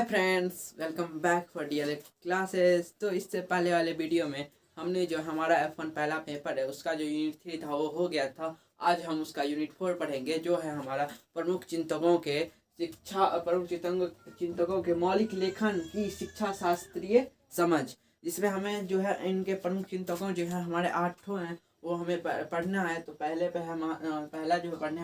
Friends, welcome back for DElEd classes. तो इससे पहले वाले वीडियो में हमने जो हमारा F1 पहला पेपर है उसका जो यूनिट 3 था वो हो गया था। आज हम उसका यूनिट 4 पढ़ेंगे, जो है हमारा प्रमुख चिंतकों के मौलिक लेखन की शिक्षा शास्त्रीय समझ, जिसमें हमें जो है इनके प्रमुख चिंतकों जो है हमारे 8 हैं वो हमें पढ़ना है। तो पहला जो पढ़ने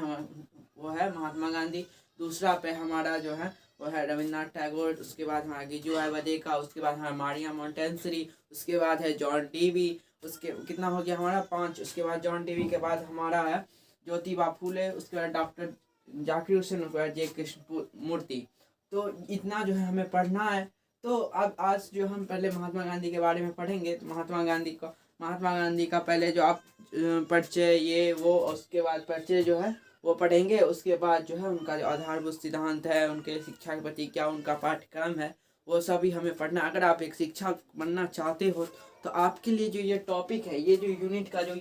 वो है महात्मा गांधी। दूसरा पे हमारा जो है वो है रविन्द्रनाथ टैगोर। उसके बाद हमारा गिजुआ वदेका। उसके बाद हमारा मारिया मोंटेसरी। उसके बाद है जॉन डीवी। उसके कितना हो गया हमारा 5। उसके बाद जॉन डीवी के बाद हमारा है ज्योतिबा फूले। उसके बाद डॉक्टर जाकिर हुसैन। उसके बाद जे कृष्ण मूर्ति। तो इतना जो है हमें पढ़ना है। तो अब आज जो हम पहले महात्मा गांधी के बारे में पढ़ेंगे। तो महात्मा गांधी का पहले जो आप परिचय ये वो, उसके बाद परिचय जो है वो पढ़ेंगे। उसके बाद जो है उनका जो आधारभूत सिद्धांत है, उनके शिक्षा के प्रति क्या उनका पाठ्यक्रम है, वो सभी हमें पढ़ना। अगर आप एक शिक्षक बनना चाहते हो तो आपके लिए जो ये टॉपिक है, ये जो यूनिट का जो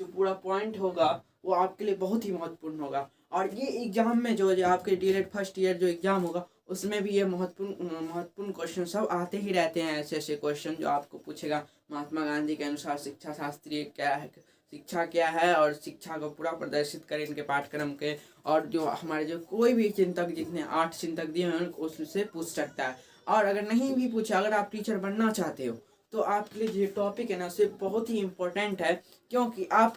पूरा पॉइंट होगा वो आपके लिए बहुत ही महत्वपूर्ण होगा। और ये एग्जाम में जो आपके डीएलएड फर्स्ट ईयर जो एग्जाम होगा उसमें भी ये महत्वपूर्ण क्वेश्चन सब आते ही रहते हैं। ऐसे क्वेश्चन जो आपको पूछेगा महात्मा गांधी के अनुसार शिक्षा शास्त्रीय क्या है, शिक्षा क्या है, और शिक्षा को पूरा प्रदर्शित करें इनके पाठ्यक्रम के। और जो हमारे जो कोई भी चिंतक, जितने 8 चिंतक दिए हैं उससे पूछ सकता है। और अगर नहीं भी पूछे, अगर आप टीचर बनना चाहते हो तो आपके लिए जो टॉपिक है ना उसे बहुत ही इम्पोर्टेंट है। क्योंकि आप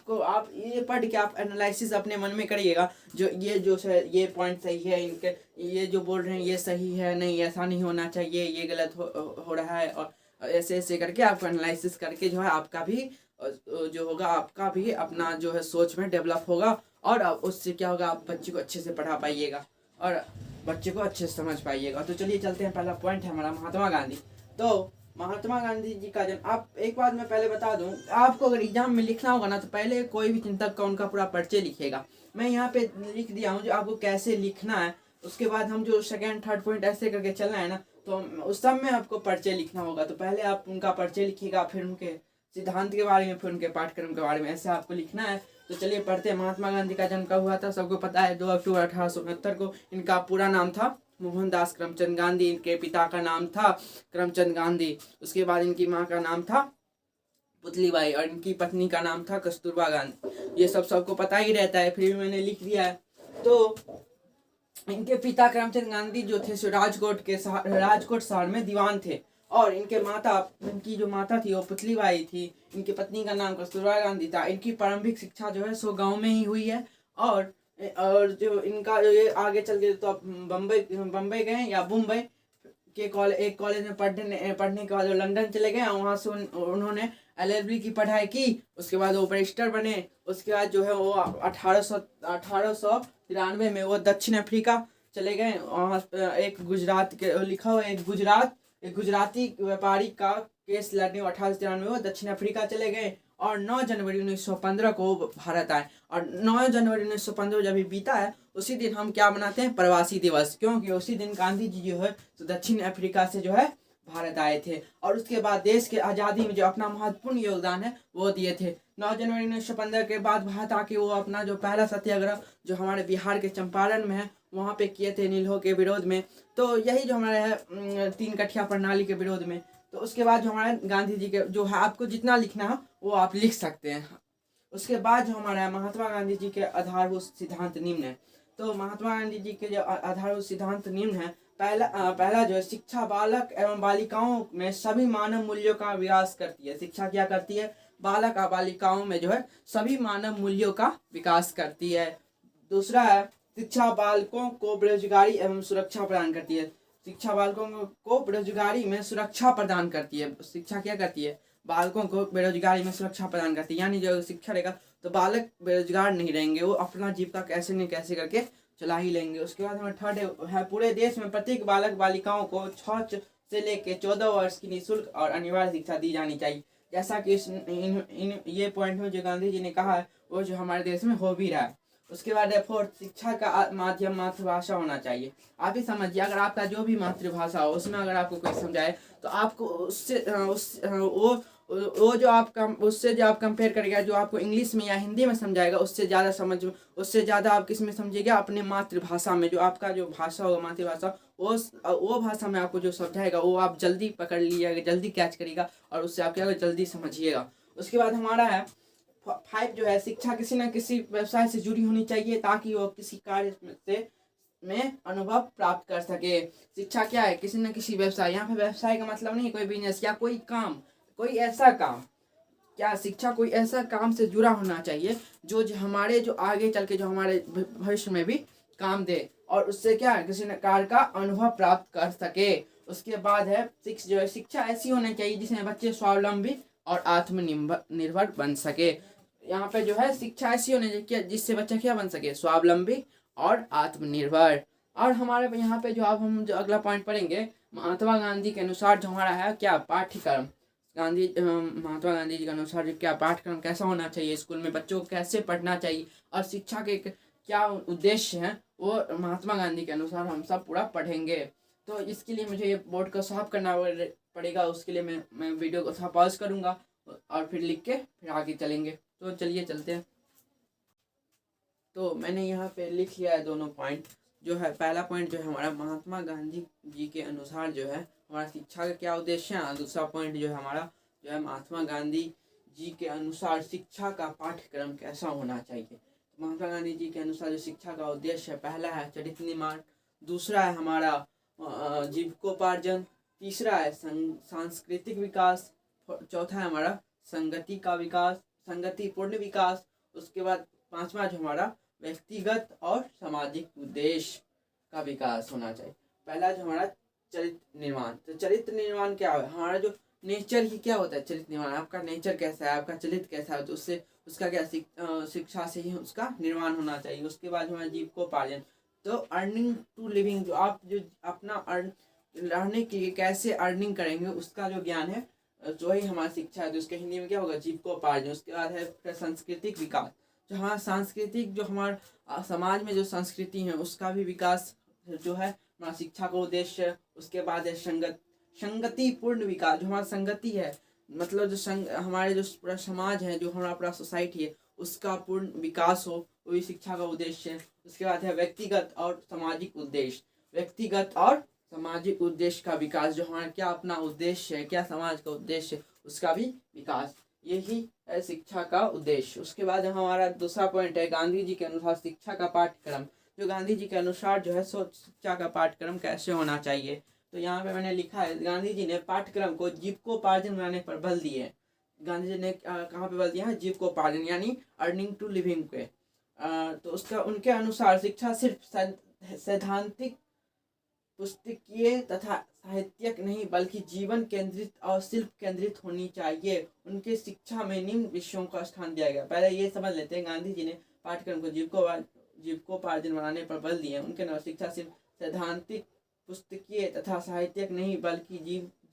ये पढ़ के आप एनालिसिस अपने मन में करिएगा, ये पॉइंट सही है, इनके ये जो बोल रहे हैं ये सही है, नहीं ऐसा नहीं होना चाहिए, ये गलत हो रहा है। और ऐसे करके आपको एनालिसिस करके जो है आपका भी जो होगा, आपका भी अपना जो है सोच में डेवलप होगा। और उससे क्या होगा, आप बच्चे को अच्छे से पढ़ा पाइएगा और बच्चे को अच्छे से समझ पाइएगा। तो चलिए चलते हैं। पहला पॉइंट है हमारा महात्मा गांधी। तो महात्मा गांधी जी का जन्म, आप एक बात मैं पहले बता दूं, आपको अगर एग्जाम में लिखना होगा ना तो पहले कोई भी चिंतक का उनका पूरा परिचय लिखेगा। मैं यहाँ पे लिख दिया हूँ जो आपको कैसे लिखना है। उसके बाद हम जो सेकेंड थर्ड पॉइंट ऐसे करके चलना है ना, तो उस सब में आपको परिचय लिखना होगा। तो पहले आप उनका परिचय लिखिएगा, फिर उनके सिद्धांत के बारे में, फिर उनके पाठ्यक्रम के बारे में, ऐसे आपको लिखना है। तो चलिए पढ़ते हैं। महात्मा गांधी का जन्म कब हुआ था, सबको पता है 2 अक्टूबर 1869 को। इनका पूरा नाम था मोहनदास करमचंद गांधी। इनके पिता का नाम था करमचंद गांधी। उसके बाद इनकी माँ का नाम था पुतलीबाई और इनकी पत्नी का नाम था कस्तूरबा गांधी। ये सबको पता ही रहता है, फिर भी मैंने लिख दिया है। तो इनके पिता करमचंद गांधी जो थे सो राजकोट शहर में दीवान थे। और इनकी जो माता थी वो पुतलीबाई थी। इनकी पत्नी का नाम कस्तूरबा गांधी था। इनकी प्रारंभिक शिक्षा जो है सो गांव में ही हुई है। और जो इनका ये आगे चल के तो बम्बई गए या मुंबई के एक कॉलेज में पढ़ने के बाद वो लंदन चले गए। वहाँ से उन्होंने LLB की पढ़ाई की। उसके बाद वो बैरिस्टर बने। उसके बाद जो है वो 1893 में वो दक्षिण अफ्रीका चले गए। वहाँ एक गुजराती व्यापारी का केस लड़ने 1893 में वो दक्षिण अफ्रीका चले गए। और 9 जनवरी 1915 को भारत आए। और 9 जनवरी 1915 जब भी बीता है उसी दिन हम क्या मनाते हैं, प्रवासी दिवस। क्योंकि उसी दिन गांधी जी जो है तो दक्षिण अफ्रीका से जो है भारत आए थे। और उसके बाद देश के आज़ादी में जो अपना महत्वपूर्ण योगदान है वो दिए थे। 9 जनवरी 1915 के बाद भारत आके वो अपना जो पहला सत्याग्रह जो हमारे बिहार के चंपारण में है वहाँ पे किए थे नीलों के विरोध में। तो यही जो हमारे है 3 कठिया प्रणाली के विरोध में। तो उसके बाद जो हमारे गांधी जी के जो है, आपको जितना लिखना है वो आप लिख सकते हैं। उसके बाद जो हमारा है महात्मा गांधी जी के आधारभूत सिद्धांत निम्न है। तो महात्मा गांधी जी के जो आधारभूत सिद्धांत निम्न है, पहला जो है, शिक्षा बालक एवं बालिकाओं में सभी मानव मूल्यों का विकास करती है। शिक्षा क्या करती है, बालक और बालिकाओं में जो है सभी मानव मूल्यों का विकास करती है। दूसरा है, शिक्षा बालकों को बेरोजगारी एवं सुरक्षा प्रदान करती है। शिक्षा बालकों को बेरोजगारी में सुरक्षा प्रदान करती है। शिक्षा क्या करती है, बालकों को बेरोजगारी में सुरक्षा प्रदान करती है। यानी जो शिक्षा रहेगा तो बालक बेरोजगार नहीं रहेंगे, वो अपना जीविका कैसे न कैसे करके चला ही लेंगे। उसके बाद हमारे थर्ड है, पूरे देश में प्रत्येक बालक बालिकाओं को 6 से लेकर 14 वर्ष की निःशुल्क और अनिवार्य शिक्षा दी जानी चाहिए। जैसा कि ये पॉइंट में जो गांधी जी ने कहा है वो जो हमारे देश में हो भी रहा है। उसके बाद है फोर्थ, शिक्षा का माध्यम मातृभाषा होना चाहिए। आप ही समझिए, अगर आपका जो भी मातृभाषा हो उसमें अगर आपको कोई समझाए तो आपको उससे जो आप कंपेयर करेगा, जो आपको इंग्लिश में या हिंदी में समझाएगा उससे ज़्यादा आप किस में समझिएगा, अपने मातृभाषा में। जो आपका जो भाषा होगा मातृभाषा वो भाषा में आपको जो समझाएगा वो आप जल्दी पकड़ लीजिएगा, जल्दी कैच करिएगा और उससे आप क्या होगा, जल्दी समझिएगा। उसके बाद हमारा है 5 जो है, शिक्षा किसी न किसी व्यवसाय से जुड़ी होनी चाहिए ताकि वो किसी कार्य में अनुभव प्राप्त कर सके। शिक्षा क्या है, किसी न किसी व्यवसाय, यहाँ पे व्यवसाय का मतलब नहीं कोई बिजनेस या कोई काम, कोई ऐसा काम, क्या शिक्षा कोई ऐसा काम से जुड़ा होना चाहिए जो हमारे जो आगे चल के जो हमारे भविष्य में भी काम दे और उससे क्या है, किसी प्रकार का अनुभव प्राप्त कर सके। उसके बाद है जो है, शिक्षा ऐसी होनी चाहिए जिसमें बच्चे स्वावलंबी और आत्मनिर्भर बन सके। यहाँ पे जो है शिक्षा ऐसी होनी चाहिए जिससे बच्चा क्या बन सके, स्वावलंबी और आत्मनिर्भर। और हमारे यहाँ पे जो अब हम जो अगला पॉइंट पढ़ेंगे, महात्मा गांधी के अनुसार जो हमारा है क्या पाठ्यक्रम, महात्मा गांधी जी के अनुसार क्या पाठ्यक्रम कैसा होना चाहिए, स्कूल में बच्चों को कैसे पढ़ना चाहिए और शिक्षा के क्या उद्देश्य हैं, वो महात्मा गांधी के अनुसार हम सब पूरा पढ़ेंगे। तो इसके लिए मुझे ये बोर्ड को साफ करना पड़ेगा, उसके लिए मैं वीडियो को थोड़ा पॉज करूँगा और फिर लिख के फिर आगे चलेंगे। तो चलिए चलते हैं। तो मैंने यहाँ पे लिख लिया है दोनों पॉइंट। जो है पहला पॉइंट जो है हमारा, महात्मा गांधी जी के अनुसार जो है हमारा शिक्षा का क्या उद्देश्य है। दूसरा पॉइंट जो है हमारा जो है, महात्मा गांधी जी के अनुसार शिक्षा का पाठ्यक्रम कैसा होना चाहिए। महात्मा गांधी जी के अनुसार जो शिक्षा का उद्देश्य है, पहला है चरित्र निर्माण, दूसरा है हमारा जीविकोपार्जन, तीसरा है सांस्कृतिक विकास, चौथा है हमारा संगति का विकास, संगतिपूर्ण विकास। उसके बाद पांचवा जो हमारा व्यक्तिगत और सामाजिक उद्देश्य का विकास होना चाहिए। पहला जो हमारा चरित्र निर्माण, तो चरित्र निर्माण क्या है, हमारा जो नेचर ही क्या होता है, चरित्र निर्माण, आपका नेचर कैसा है, आपका चरित्र कैसा है, तो उससे उसका क्या शिक्षा से ही उसका निर्माण होना चाहिए। उसके बाद हमारा जीविकोपार्जन, तो अर्निंग टू लिविंग, जो आप जो अपना रहने के लिए कैसे अर्निंग करेंगे उसका जो ज्ञान है, जो ही हमारी शिक्षा है, तो उसके हिंदी में क्या होगा, जीविकोपार्जन। उसके बाद है सांस्कृतिक विकास, जो हमारा सांस्कृतिक जो हमारा समाज में जो संस्कृति है उसका भी विकास जो है हमारा शिक्षा का उद्देश्य है। उसके बाद है संगतिपूर्ण विकास, जो हमारा संगति है, मतलब जो हमारे जो पूरा समाज है, जो हमारा पूरा सोसाइटी है, उसका पूर्ण विकास हो, वो भी शिक्षा का उद्देश्य है। उसके बाद है व्यक्तिगत और सामाजिक उद्देश्य, व्यक्तिगत और सामाजिक उद्देश्य का विकास, जो हमारा क्या अपना उद्देश्य है, क्या समाज का उद्देश्य है, उसका भी विकास, यही है शिक्षा का उद्देश्य। उसके बाद हमारा दूसरा पॉइंट है गांधी जी के अनुसार शिक्षा का पाठ्यक्रम, जो गांधी जी के अनुसार जो है शिक्षा का पाठ्यक्रम कैसे होना चाहिए। तो यहाँ पे मैंने लिखा है, गांधी जी ने पाठ्यक्रम को जीविकोपार्जन बनाने पर बल दिए। गांधी जी ने कहाँ पे बल दिया है, जीविकोपार्जन यानी अर्निंग टू लिविंग पे। तो उसका उनके अनुसार शिक्षा सिर्फ सैद्धांतिक पुस्तकीय तथा साहित्यिक नहीं बल्कि जीवन केंद्रित और शिल्प केंद्रित होनी चाहिए। उनके शिक्षा में निम्न विषयों का स्थान दिया गया। पहले ये समझ लेते हैं, गांधी जी ने पाठ्यक्रम को जीविकोपार्जन बनाने पर बल दिए। उनके अनुसार शिक्षा सिर्फ सैद्धांतिक पुस्तकीय तथा साहित्यिक नहीं बल्कि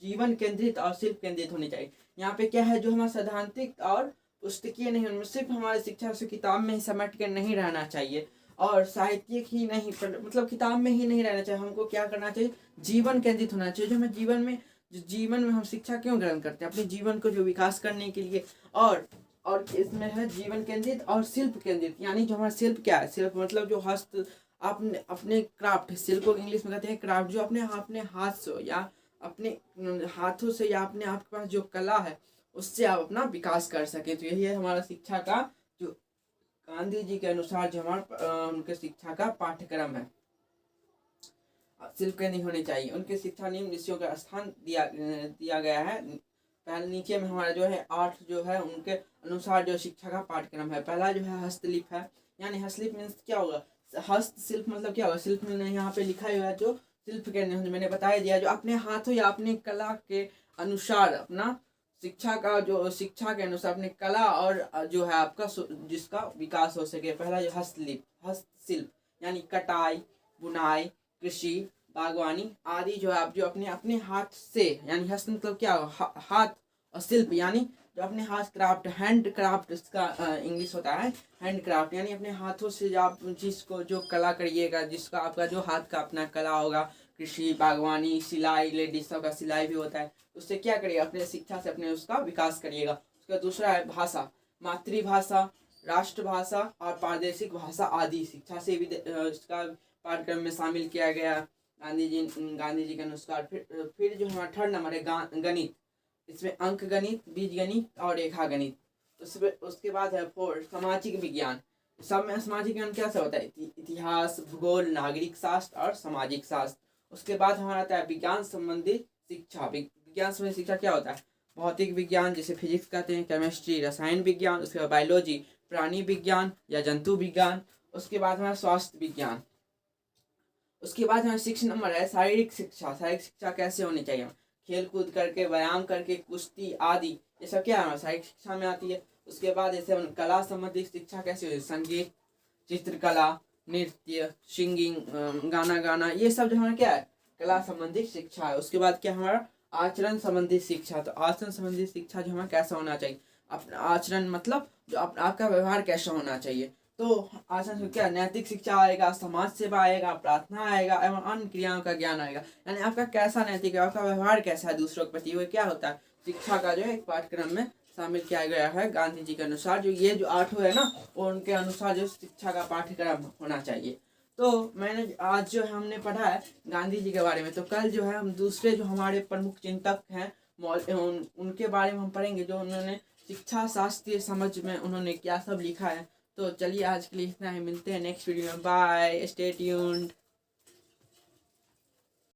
जीवन केंद्रित और शिल्प केंद्रित होनी चाहिए। यहाँ पे क्या है, जो हमारा सैद्धांतिक और पुस्तकीय नहीं, उनमें सिर्फ हमारी शिक्षा से किताब में ही समेट कर नहीं रहना चाहिए और साहित्यिक ही नहीं, मतलब किताब में ही नहीं रहना चाहिए। हमको क्या करना चाहिए, जीवन केंद्रित होना चाहिए। जो हमें जीवन में हम शिक्षा क्यों ग्रहण करते हैं, अपने जीवन को जो विकास करने के लिए। और इसमें है जीवन केंद्रित और शिल्प केंद्रित, यानी जो हमारा शिल्प क्या है, शिल्प मतलब जो हस्त अपने क्राफ्ट, शिल्प को इंग्लिश में कहते हैं क्राफ्ट, जो अपने हाथ से या अपने हाथों से या अपने आपके पास जो कला है उससे आप अपना विकास कर सके। तो यही है हमारा शिक्षा का, जो गांधी जी के अनुसार जो हमारा उनके शिक्षा का पाठ्यक्रम है, शिल्प के नहीं होने चाहिए। उनके शिक्षा निम्न विषयों का स्थान दिया गया है। पहले नीचे में हमारा जो है 8 जो है उनके अनुसार जो शिक्षा का पाठ्यक्रम है। पहला जो है हस्तलिप है, यानी हस्तलिप मीन्स क्या होगा, हस्तशिल्प मतलब क्या होगा, शिल्प में यहाँ पे लिखा हुआ है, जो शिल्प के मैंने बताया दिया, जो अपने हाथों या अपने कला के अनुसार अपना शिक्षा के अनुसार अपने कला और जो है आपका जिसका विकास हो सके। पहला जो हस्तशिल्प यानी कटाई, बुनाई, कृषि, बागवानी आदि जो है आप जो अपने हाथ से, यानी हस्त मतलब क्या हाथ, और शिल्प यानी जो अपने हाथ क्राफ्ट, हैंड क्राफ्ट इसका इंग्लिश होता है हैंड क्राफ्ट, यानी अपने हाथों से आप जिसको जो कला करिएगा, जिसका आपका जो हाथ का अपना कला होगा, कृषि, बागवानी, सिलाई, लेडीज का सिलाई भी होता है, उससे क्या करिएगा, अपने शिक्षा से अपने उसका विकास करिएगा। उसका दूसरा है भाषा, मातृभाषा, राष्ट्रभाषा और प्रादेशिक भाषा आदि शिक्षा से भी इसका पाठ्यक्रम में शामिल किया गया। गांधी जी के अनुसार। फिर जो हमारा थर्ड नंबर है गणित, इसमें अंक गणित, बीज गणित और रेखा गणित। उसके बाद है फोर्थ सामाजिक विज्ञान। सब में सामाजिक विज्ञान क्या होता है, इतिहास, भूगोल, नागरिक शास्त्र और सामाजिक शास्त्र। उसके बाद हमारा आता है विज्ञान संबंधी शिक्षा। विज्ञान संबंधी शिक्षा क्या होता है, भौतिक विज्ञान जैसे फिजिक्स कहते हैं, केमिस्ट्री रसायन विज्ञान, उसके बाद बायोलॉजी प्राणी विज्ञान या जंतु विज्ञान। उसके बाद हमारा स्वास्थ्य विज्ञान। उसके बाद हमारा 6 नंबर है शारीरिक शिक्षा। शारीरिक शिक्षा कैसे होनी चाहिए, खेल कूद करके, व्यायाम करके, कुश्ती आदि, ये सब क्या है शारीरिक शिक्षा में आती है। उसके बाद जैसे कला संबंधी शिक्षा कैसे होती है, संगीत, चित्रकला, नृत्य, सिंगिंग, गाना गाना, ये सब जो हमारा क्या है कला संबंधी शिक्षा है। उसके बाद क्या हमारा आचरण संबंधी शिक्षा। तो आचरण संबंधी शिक्षा जो हमें कैसा होना चाहिए, अपना आचरण मतलब जो आपका व्यवहार कैसा होना चाहिए। तो आचरण से क्या नैतिक शिक्षा आएगा, समाज सेवा आएगा, प्रार्थना आएगा एवं अन्य क्रियाओं का ज्ञान आएगा। यानी आपका कैसा नैतिक है, आपका व्यवहार कैसा है दूसरों के प्रति, वो क्या होता है शिक्षा का जो है एक पाठ्यक्रम में शामिल किया गया है गांधी जी के अनुसार। जो ये जो 8 है ना, वो उनके अनुसार जो शिक्षा का पाठ्यक्रम होना चाहिए। तो मैंने आज जो हमने पढ़ा है गांधी जी के बारे में, तो कल जो है हम दूसरे जो हमारे प्रमुख चिंतक हैं उनके बारे में हम पढ़ेंगे, जो उन्होंने शिक्षा शास्त्रीय समझ में उन्होंने क्या सब लिखा है। तो चलिए आज के लिए इतना ही, मिलते हैं नेक्स्ट वीडियो में, बाय, स्टे ट्यून्ड।